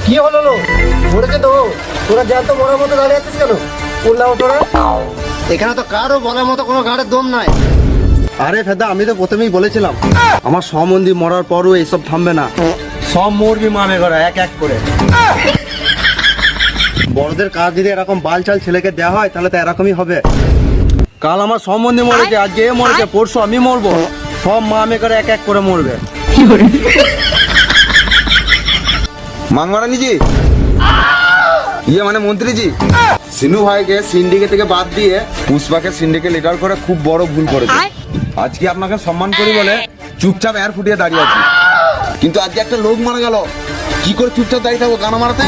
কি হলো লো? মরেছে তো। তোরা জ্যান্ত মরার মতো দাঁড়িয়ে আছিস কেন? উল্লাও তোরা। এখানে তো কারো বলার মতো কোনো গাড়ির দম নাই। আরে ফেদা, আমি তো প্রথমেই বলেছিলাম আমার সম্বন্ধী মরার পরও এইসব থামবে না, সব মরবি মামে করা এক এক করে। বড়দের কাজ যদি এরকম বালচাল ছেলেকে দেওয়া হয় তাহলে তো এরকমই হবে। কাল আমার সম্বন্ধী মরেছে, আজকে এ মরেছে, পরশু আমি মরবো, সব মামে করে এক এক করে মরবে। মাংমারানি জি, ইয়ে মানে মন্ত্রী জি, সিনু ভাইকে সিন্ডিকেট থেকে বাদ দিয়ে পুষ্পাকে সিন্ডিকেট লিডার করে খুব বড় ভুল করেছে। আজকে আপনাকে সম্মান করি বলে চুপচাপ এয়ার ফুটিয়ে দাঁড়িয়ে আছি, কিন্তু আজকে একটা লোক মারা গেল, কি করে চুপচাপ দাঁড়িয়ে থাকবো গানা মারাতে?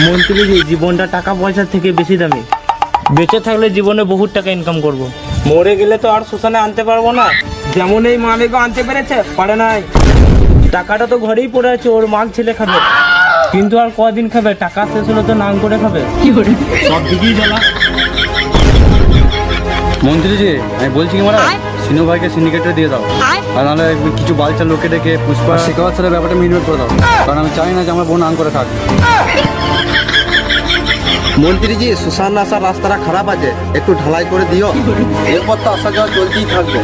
মন্ত্রীজি, জীবনটা টাকা পয়সার থেকে বেশি দামি। বেঁচে থাকলে জীবনে বহুত টাকা ইনকাম করব। মরে গেলে তো আর শ্মশানে আনতে পারবো না। যেমন এই মালিকও আনতে পেরেছে, পারে নাই। টাকাটা তো ঘরেই পড়ে আছে, ওর মাল ছেলে খাবে, কিন্তু আর কদিন খাবে? টাকা শেষ হলে তো নাম করে খাবে। সব দিকেই জ্বালা। মন্ত্রীজি, আমি বলছি কি মারা, সিনু ভাইকে সিন্ডিকেটে দিয়ে দাও, আর নাহলে কিছু বালচাল লোকে ডেকে পুষ্পা শেখাবার ছেলে ব্যাপারটা মিটমেট করে দাও, কারণ আমি চাই না যে আমার বোন আন করে থাক। মন্ত্রীজি, শ্মশান আসার রাস্তাটা খারাপ আছে, একটু ঢালাই করে দিও, এরপর তো আসা যাওয়া চলতেই থাকবে।